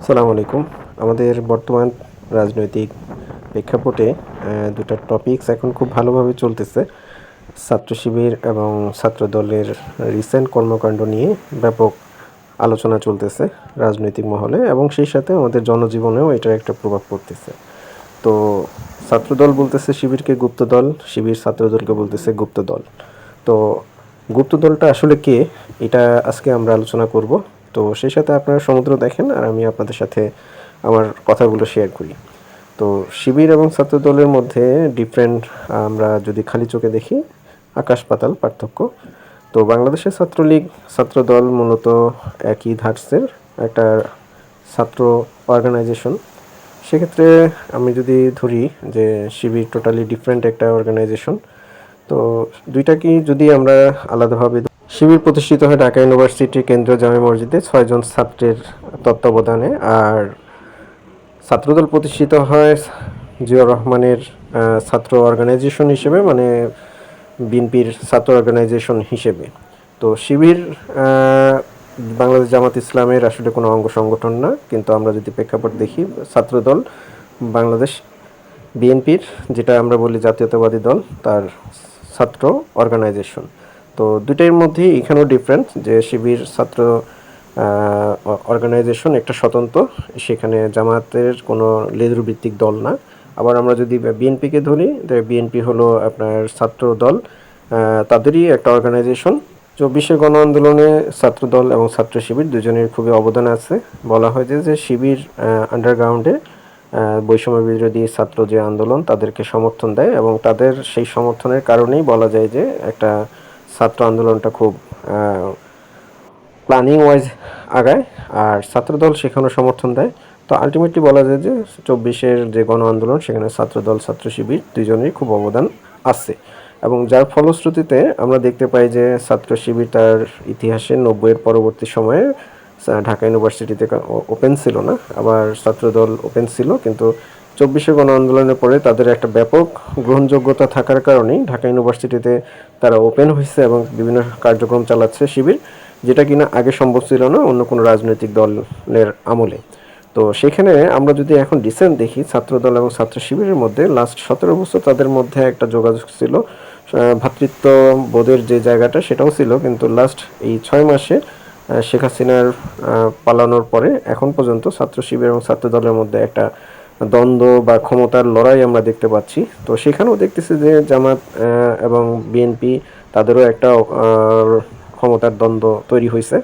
আসসালামু আলাইকুম। আমাদের বর্তমান রাজনৈতিক প্রেক্ষাপটে দুটা টপিকস এখন খুব ভালোভাবে চলতেছে। ছাত্র শিবির এবং ছাত্র দলের রিসেন্ট কর্মকাণ্ড নিয়ে ব্যাপক আলোচনা চলতেছে রাজনৈতিক মহলে, এবং সেই সাথে আমাদের জনজীবনেও এটার একটা প্রভাব পড়তেছে। তো ছাত্রদল বলতেছে শিবিরকে গুপ্তদল, শিবির ছাত্রদলকে বলতেছে গুপ্তদল। তো গুপ্তদলটা আসলে কে, এটা আজকে আমরা আলোচনা করব। তো সেই সাথে আপনারা সমুদ্র দেখেন আর আমি আপনাদের সাথে আমার কথাগুলো শেয়ার করি। তো শিবির এবং ছাত্রদলের মধ্যে ডিফারেন্ট, আমরা যদি খালি চোখে দেখি, আকাশ পাতাল পার্থক্য। তো বাংলাদেশের ছাত্রলীগ ছাত্রদল মূলত একই ধাঁচের একটা ছাত্র অর্গানাইজেশন। সেক্ষেত্রে আমি যদি ধরি যে শিবির টোটালি ডিফারেন্ট একটা অর্গানাইজেশন, তো দুইটাকেই যদি আমরা আলাদাভাবে, শিবির প্রতিষ্ঠিত হয় ঢাকা ইউনিভার্সিটি কেন্দ্রীয় জামে মসজিদে 6 জন ছাত্রের তত্ত্বাবধানে, আর ছাত্রদল প্রতিষ্ঠিত হয় জিয়াউর রহমানের ছাত্র অর্গানাইজেশন হিসেবে, মানে বিএনপির ছাত্র অর্গানাইজেশন হিসেবে। তো শিবির বাংলাদেশ জামাত ইসলামের আসলে কোনো অঙ্গ সংগঠন না, কিন্তু আমরা যদি প্রেক্ষাপট দেখি, ছাত্রদল বাংলাদেশ বিএনপির, যেটা আমরা বলি জাতীয়তাবাদী দল, তার ছাত্র অর্গানাইজেশন। তো দুইটার মধ্যেই এখানেও ডিফারেন্স, যে শিবির ছাত্র অর্গানাইজেশন একটা স্বতন্ত্র, সেখানে জামাতের কোনো লেজুর ভিত্তিক দল না। আবার আমরা যদি বিএনপিকে ধরি, বিএনপি হলো আপনার ছাত্র দল, তাদেরই একটা অর্গানাইজেশন। 24শে গণ আন্দোলনে ছাত্রদল এবং ছাত্র শিবির দুজনের খুবই অবদান আছে। বলা হয় যে শিবির আন্ডারগ্রাউন্ডে বৈষম্য বিরোধী ছাত্র যে আন্দোলন, তাদেরকে সমর্থন দেয়, এবং তাদের সেই সমর্থনের কারণেই বলা যায় যে একটা ছাত্র আন্দোলনটা খুব প্ল্যানিং ওয়াইজ আগায়, আর ছাত্রদল সেখানেও সমর্থন দেয়। তো আলটিমেটলি বলা যায় যে 24-এর যে গণ আন্দোলন, সেখানে ছাত্রদল ছাত্র শিবির দুজনেরই খুব অবদান আছে, এবং যার ফলশ্রুতিতে আমরা দেখতে পাই যে ছাত্র শিবির তার ইতিহাসে 90-এর পরবর্তী সময়ে ঢাকা ইউনিভার্সিটিতে ওপেন ছিল না, আবার ছাত্রদল ওপেন ছিল, কিন্তু 24শে গণ আন্দোলনের পরে তাদের একটা ব্যাপক গ্রহণযোগ্যতা থাকার কারণেই ঢাকা ইউনিভার্সিটিতে তারা ওপেন হয়েছে এবং বিভিন্ন কার্যক্রম চালাচ্ছে শিবির, যেটা কিনা আগে সম্ভব ছিল না অন্য কোনো রাজনৈতিক দলের আমলে। তো সেখানে আমরা যদি এখন রিসেন্ট দেখি, ছাত্রদল এবং ছাত্র শিবিরের মধ্যে লাস্ট 17 বছর তাদের মধ্যে একটা যোগাযোগ ছিল, ভ্রাতৃত্ব বোধের যে জায়গাটা সেটাও ছিল, কিন্তু লাস্ট এই 6 মাসে শেখ হাসিনার পালানোর পরে এখন পর্যন্ত ছাত্র শিবির এবং ছাত্র দলের মধ্যে একটা দ্বন্দ্ব বা ক্ষমতার লড়াই আমরা দেখতে পাচ্ছি। তো সেখানেও দেখতেছি যে জামাত এবং বিএনপি, তাদেরও একটা ক্ষমতার দ্বন্দ্ব তৈরি হয়েছে।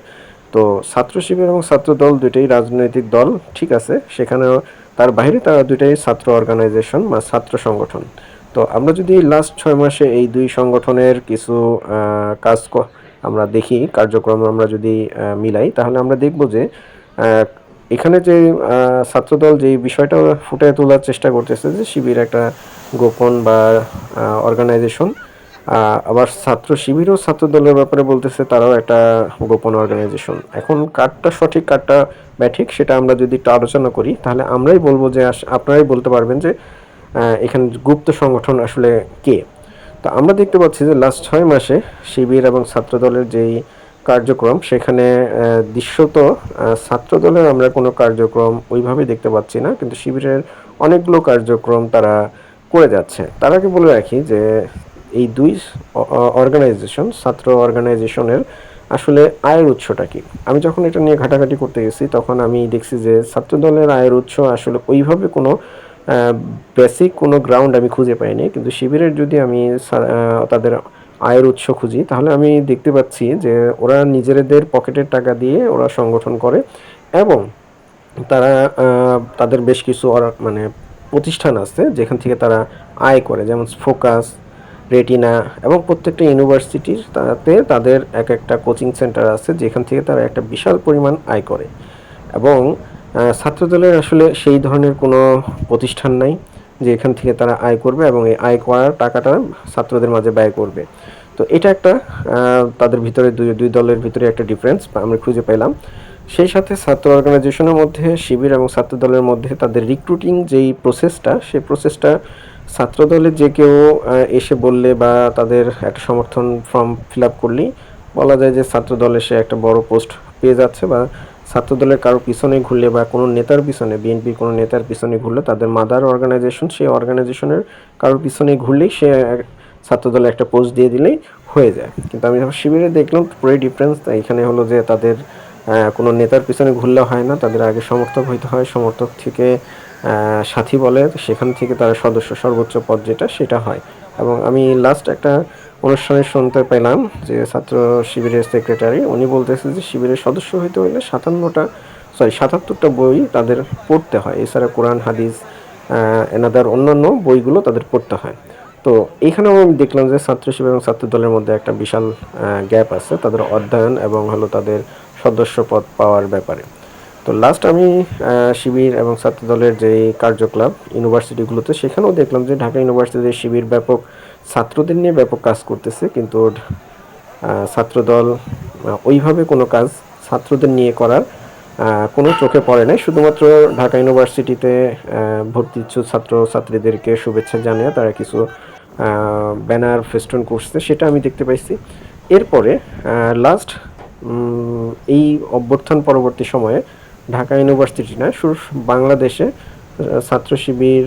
তো ছাত্র শিবির এবং ছাত্র দল দুইটাই রাজনৈতিক দল, ঠিক আছে, সেখানেও তার বাইরে তারা দুইটাই ছাত্র অর্গানাইজেশন বা ছাত্র সংগঠন। তো আমরা যদি লাস্ট 6 মাসে এই দুই সংগঠনের কিছু কাজ আমরা দেখি, কার্যক্রম আমরা যদি মিলাই, তাহলে আমরা দেখব যে এখানে যে ছাত্রদল যে বিষয়টা ফুটিয়ে তোলার চেষ্টা করতেছে যে শিবির একটা গোপন বা অর্গানাইজেশন, আবার ছাত্র শিবির ও ছাত্র দলের ব্যাপারে বলতেছে তারাও একটা গোপন অর্গানাইজেশন। এখন কারটা সঠিক কারটা ব্যাঠিক সেটা আমরা যদি একটু আলোচনা করি, তাহলে আমরাই বলবো যে আপনারাই বলতে পারবেন যে এখানে গুপ্ত সংগঠন আসলে কে। তো আমরা দেখতে পাচ্ছি যে লাস্ট 6 মাসে শিবির এবং ছাত্র দলের যেই কার্যক্রম, সেখানে দৃশ্যত ছাত্র দলের আমরা কোনো কার্যক্রম ওইভাবে দেখতে পাচ্ছি না, কিন্তু শিবিরের অনেকগুলো কার্যক্রম তারা করে যাচ্ছে। তার আগে বলে রাখি যে এই দুই অর্গানাইজেশন, ছাত্র অর্গানাইজেশনের আসলে আয়ের উৎসটা কি। আমি যখন এটা নিয়ে ঘাটাঘাটি করতে গেছি, তখন আমি দেখছি যে ছাত্র দলের আয়ের উৎস আসলে ওইভাবে কোনো বেসিক কোনো গ্রাউন্ড আমি খুঁজে পাইনি, কিন্তু শিবিরের যদি আমি তাদের আয়ের উৎস খুঁজি, তাহলে আমি দেখতে পাচ্ছি যে ওরা নিজেদের পকেটের টাকা দিয়ে ওরা সংগঠন করে, এবং তারা তাদের বেশ কিছু মানে প্রতিষ্ঠান আছে যেখান থেকে তারা আয় করে, যেমন ফোকাস, রেটিনা, এবং প্রত্যেকটা ইউনিভার্সিটির তাতে তাদের এক একটা কোচিং সেন্টার আছে যেখান থেকে তারা একটা বিশাল পরিমাণ আয় করে। এবং ছাত্রদলের আসলে সেই ধরনের কোনো প্রতিষ্ঠান নাই যে এখান থেকে তারা আয় করবে এবং এই আয় করার টাকাটা ছাত্রদের মাঝে ব্যয় করবে। তো এটা একটা তাদের ভিতরে দুই দলের ভিতরে একটা ডিফারেন্স আমরা খুঁজে পেলাম। সেই সাথে ছাত্র অর্গানাইজেশনের মধ্যে শিবির এবং ছাত্র দলের মধ্যে তাদের রিক্রুটিং যেই প্রসেসটা, সেই প্রসেসটা ছাত্র দলের যে কেউ এসে বললে বা তাদের একটা সমর্থন ফর্ম ফিল আপ করলেই বলা যায় যে ছাত্র দলে সে একটা বড় পোস্ট পেয়ে যাচ্ছে বা ছাত্রদলের কারো পিছনে ঘুরলে বা কোনো নেতার পিছনে, বিএনপির কোনো নেতার পিছনে ঘুরলে, তাদের মাদার অর্গানাইজেশন, সেই অর্গানাইজেশনের কারোর পিছনে ঘুরলেই সে ছাত্রদলে একটা পোস্ট দিয়ে দিলেই হয়ে যায়। কিন্তু আমি যখন শিবিরে দেখলাম পুরোই ডিফারেন্স। এখানে হলো যে তাদের কোনো নেতার পিছনে ঘুরলে হয় না, তাদের আগে সমর্থক হইতে হয়, সমর্থক থেকে সাথী বলে, সেখান থেকে তারা সদস্য, সর্বোচ্চ পদ যেটা সেটা হয়। এবং আমি লাস্ট একটা অনুষ্ঠানে শুনতে পেলাম যে ছাত্র শিবিরের সেক্রেটারি উনি বলতেছে যে শিবিরের সদস্য হইতে হইলে 77টা বই তাদের পড়তে হয়, এছাড়া কোরআন হাদিস এনাদার অন্যান্য বইগুলো তাদের পড়তে হয়। তো এখানেও আমি দেখলাম যে ছাত্র শিবির এবং ছাত্র দলের মধ্যে একটা বিশাল গ্যাপ আছে তাদের অধ্যয়ন এবং হলো তাদের সদস্য পদ পাওয়ার ব্যাপারে। তো লাস্ট আমি শিবির এবং ছাত্র দলের যে কার্যকলাপ ইউনিভার্সিটিগুলোতে, সেখানেও দেখলাম যে ঢাকা ইউনিভার্সিটির শিবির ব্যাপক ছাত্রদের নিয়ে ব্যাপক কাজ করতেছে, কিন্তু ছাত্রদল ওইভাবে কোনো কাজ ছাত্রদের নিয়ে করার কোনো চোখে পড়ে নাই। শুধুমাত্র ঢাকা ইউনিভার্সিটিতে ভর্তি ইচ্ছুক ছাত্র ছাত্রীদেরকে শুভেচ্ছা জানিয়ে তারা কিছু ব্যানার ফেস্টুন করছে, সেটা আমি দেখতে পাইছি। এরপরে লাস্ট এই অভ্যুত্থান পরবর্তী সময়ে ঢাকা ইউনিভার্সিটি না, বাংলাদেশে ছাত্র শিবির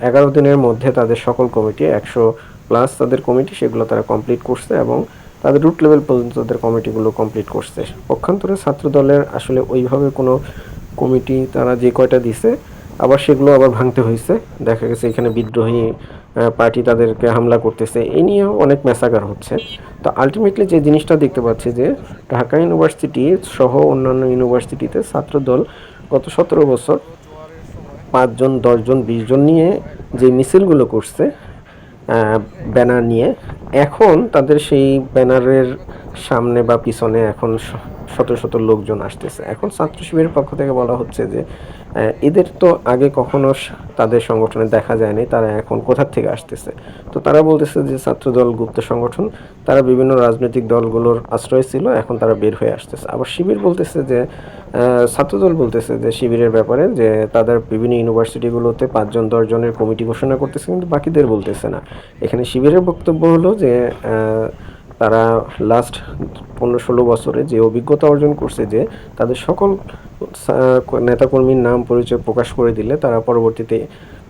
11 দিনের মধ্যে তাদের সকল কমিটি 100+ তাদের কমিটি সেগুলো তারা কমপ্লিট করছে এবং তাদের রুট লেভেল পর্যন্ত তাদের কমিটিগুলো কমপ্লিট করছে। পক্ষান্তরে ছাত্র দলের আসলে ওইভাবে কোনো কমিটি তারা যে কয়টা দিছে আবার সেগুলো আবার ভাঙতে হয়েছে। দেখা গেছে এখানে বিদ্রোহী পার্টি তাদেরকে হামলা করতেছে, এ নিয়েও অনেক ম্যাসাকার হচ্ছে। তো আলটিমেটলি যে জিনিসটা দেখতে পাচ্ছি যে ঢাকা ইউনিভার্সিটি সহ অন্যান্য ইউনিভার্সিটিতে ছাত্রদল গত 17 বছর 5 জন 10 জন 20 জন নিয়ে যে মিছিলগুলো করছে ব্যানার নিয়ে, এখন তাদের সেই ব্যানারের সামনে বা পিছনে এখন শত শত লোকজন আসতেছে। এখন ছাত্র শিবিরের পক্ষ থেকে বলা হচ্ছে যে এদের তো আগে কখনো তাদের সংগঠনে দেখা যায়নি, তারা এখন কোথা থেকে আসতেছে। তো তারা বলতেছে যে ছাত্রদল গুপ্ত সংগঠন, তারা বিভিন্ন রাজনৈতিক দলগুলোর আশ্রয় ছিল, এখন তারা বের হয়ে আসতেছে। আবার শিবির বলতেছে যে ছাত্রদল বলতেছে যে শিবিরের ব্যাপারে যে তাদের বিভিন্ন ইউনিভার্সিটিগুলোতে 5 জন 10 জনের কমিটি ঘোষণা করতেছে, কিন্তু বাকিদের বলতেছে না। এখানে শিবিরের বক্তব্য হলো যে তারা লাস্ট 15-16 বছরে যে অভিজ্ঞতা অর্জন করছে যে তাদের সকল নেতাকর্মীর নাম পরিচয় প্রকাশ করে দিলে তারা পরবর্তীতে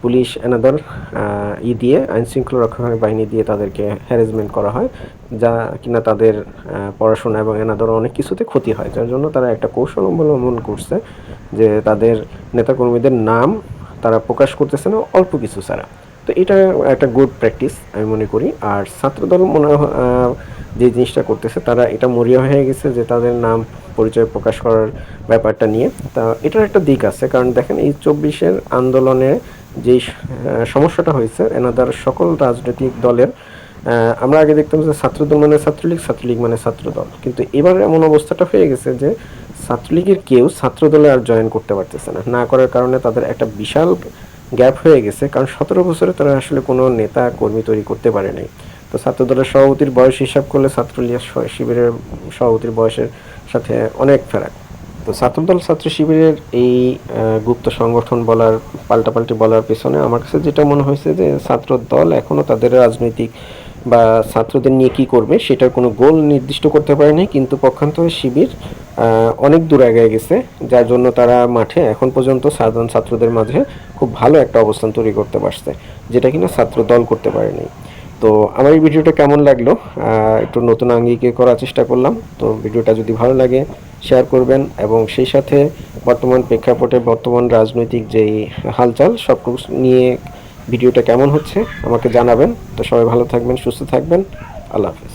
পুলিশ এনাদার দিয়ে আইন শৃঙ্খলা রক্ষাকারী বাহিনী দিয়ে তাদেরকে হ্যারাসমেন্ট করা হয়, যা কিনা তাদের পড়াশোনা এবং এনাদার অনেক কিছুতে ক্ষতি হয়। যার জন্য তারা একটা কৌশল অবলম্বন করছে যে তাদের নেতাকর্মীদের নাম তারা প্রকাশ করতেছে না অল্প কিছু ছাড়া। তো এটা একটা গুড প্র্যাকটিস আমি মনে করি। আর ছাত্রদল মনে যে জিনিসটা করতেছে তারা এটা মরিয়া হয়ে গেছে যে তাদের নাম পরিচয় প্রকাশ করার ব্যাপারটা নিয়ে। তা এটার একটা দিক আছে, কারণ দেখেন এই 24-এর আন্দোলনে যেই সমস্যাটা হয়েছে এনাদের সকল রাজনৈতিক দলের, আমরা আগে দেখতাম যে ছাত্রদল মানে ছাত্রলীগ, ছাত্রলীগ মানে ছাত্রদল, কিন্তু এবার এমন অবস্থাটা হয়ে গেছে যে ছাত্রলীগের কেউ ছাত্রদলে আর জয়েন করতে পারতেছে না, না করার কারণে তাদের একটা বিশাল গ্যাপ হয়ে গেছে, কারণ 17 বছরে তারা আসলে কোনো নেতা কর্মী তৈরি করতে পারে নাই। তো ছাত্রদলের সভাপতির বয়স হিসাব করলে ছাত্রলীগ শিবিরের সভাপতির বয়সের সাথে অনেক ফারাক। তো ছাত্রদল ছাত্র শিবিরের এই গুপ্ত সংগঠন বলার, পাল্টাপাল্টি বলার পেছনে আমার কাছে যেটা মনে হয়েছে যে ছাত্রদল এখনও তাদের রাজনৈতিক বা ছাত্রদের নিয়ে কী করবে সেটার কোনো গোল নির্দিষ্ট করতে পারেনি, কিন্তু পক্ষান্তরে শিবির অনেক দূর এগিয়ে গেছে, যার জন্য তারা মাঠে এখন পর্যন্ত সাধারণ ছাত্রদের মাঝে খুব ভালো একটা অবস্থান তৈরি করতে পারছে, যেটা কিনা ছাত্র দল করতে পারেনি। তো আমার এই ভিডিওটা কেমন লাগলো, একটু নতুন আঙ্গিকে করার চেষ্টা করলাম। তো ভিডিওটা যদি ভালো লাগে শেয়ার করবেন এবং সেই সাথে বর্তমান প্রেক্ষাপটে বর্তমান রাজনৈতিক যেই হালচাল সব নিয়ে ভিডিওটা কেমন হচ্ছে আমাকে জানাবেন। তো সবাই ভালো থাকবেন, সুস্থ থাকবেন, আল্লাহ হাফেজ।